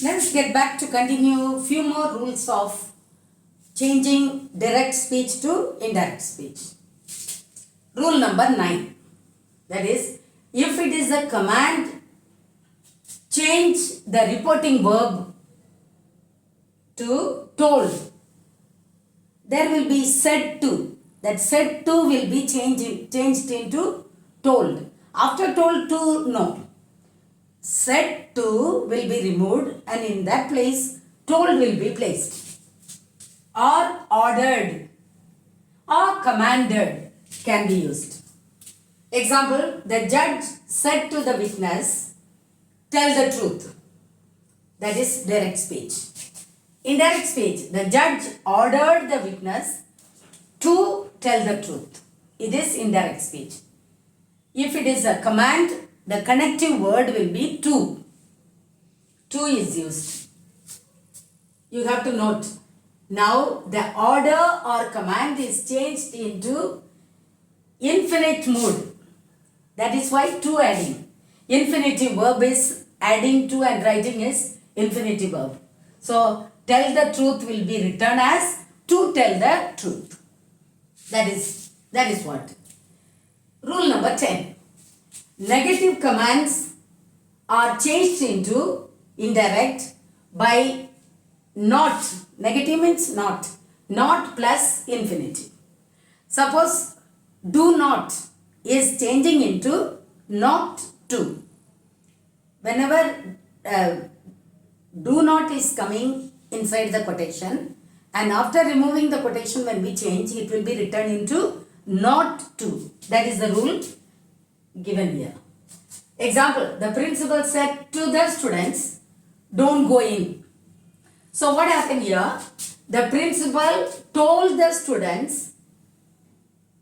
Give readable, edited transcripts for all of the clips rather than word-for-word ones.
Let's get back to continue few more rules of changing direct speech to indirect speech. Rule number 9. That is, if it is a command, change the reporting verb to told. There will be said to. That said to will be changed into told. After told to, no. Said to will be removed and in that place told will be placed. Or ordered or commanded can be used. Example, the judge said to the witness, tell the truth. That is direct speech. Indirect speech, the judge ordered the witness to tell the truth. It is indirect speech. If it is a command, the connective word will be to. To is used. You have to note. Now the order or command is changed into infinite mood. That is why to adding. Infinitive verb is adding to and writing is infinitive verb. So tell the truth will be written as to tell the truth. That is what. Rule number 10. Negative commands are changed into indirect by not. Negative means not. Not plus infinitive. Suppose do not is changing into not to. Whenever do not is coming inside the quotation and after removing the quotation when we change it will be written into not to. That is the rule given here. Example, the principal said to the students, don't go in. So what happened here? The principal told the students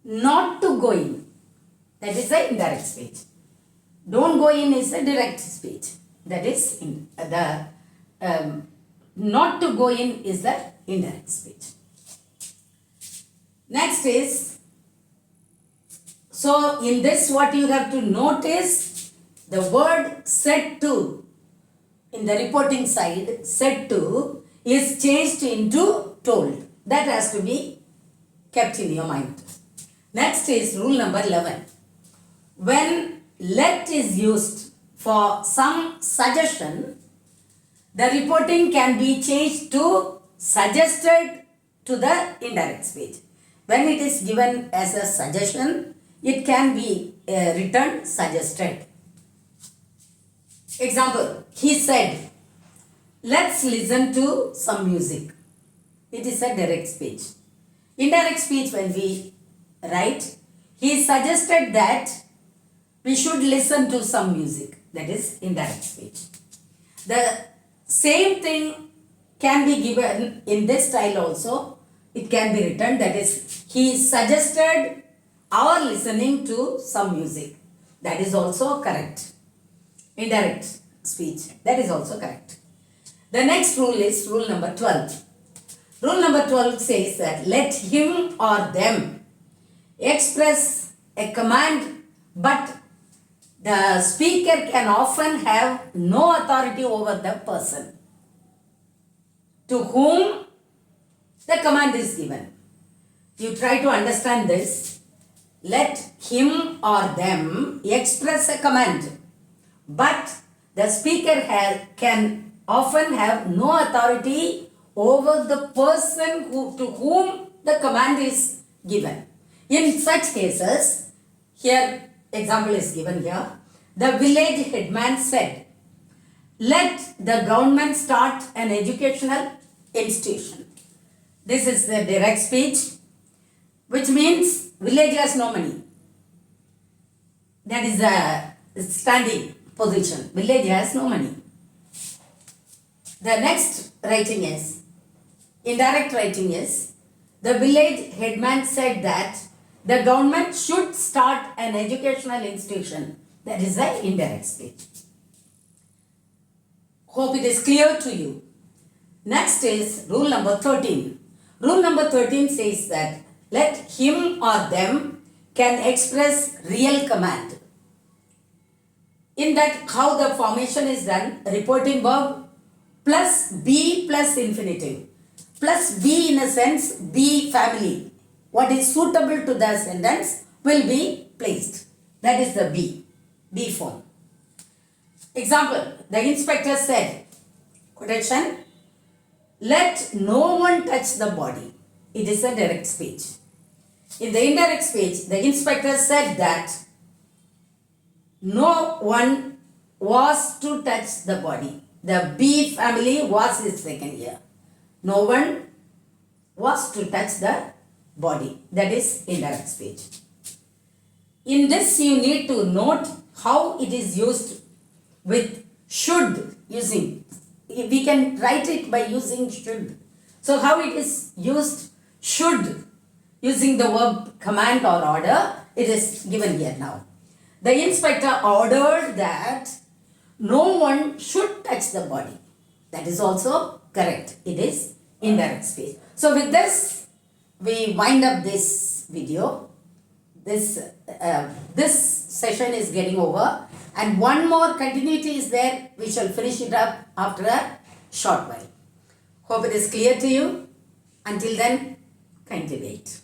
not to go in. That is the indirect speech. Don't go in is a direct speech. That is not to go in is the indirect speech. Next is, so in this what you have to notice, the word said to in the reporting side, said to is changed into told. That has to be kept in your mind. Next is rule number 11. When let is used for some suggestion, the reporting can be changed to suggested to the indirect speech. When it is given as a suggestion, it can be written suggested. Example, he said, let's listen to some music. It is a direct speech. Indirect speech when we write, he suggested that we should listen to some music. That is indirect speech. The same thing can be given in this style also. It can be written, that is, he suggested our listening to some music. That is also correct. Indirect speech. That is also correct. The next rule is rule number 12. Rule number 12 says that let him or them express a command, but the speaker can often have no authority over the person to whom the command is given. You try to understand this. Let him or them express a command, but the speaker can often have no authority over the person to whom the command is given. In such cases, here example is given here. The village headman said, let the government start an educational institution. This is the direct speech, which means village has no money. That is a standing position. Village has no money. The next writing is, indirect writing is, the village headman said that the government should start an educational institution. That is the indirect speech. Hope it is clear to you. Next is rule number 13. Rule number 13 says that let him or them can express real command. In that, how the formation is done, reporting verb plus be plus infinitive. Plus be in a sense, be family. What is suitable to the sentence will be placed. That is the be form. Example, the inspector said, quotation, let no one touch the body. It is a direct speech. In the indirect speech, the inspector said that no one was to touch the body. The B family was his second year. No one was to touch the body. That is indirect speech. In this, you need to note how it is used with should using. We can write it by using should. So how it is used should using the verb command or order, it is given here now. The inspector ordered that no one should touch the body. That is also correct. It is indirect speech. So with this, we wind up this video. This session is getting over, and one more continuity is there. We shall finish it up after a short while. Hope it is clear to you. Until then, kindly wait.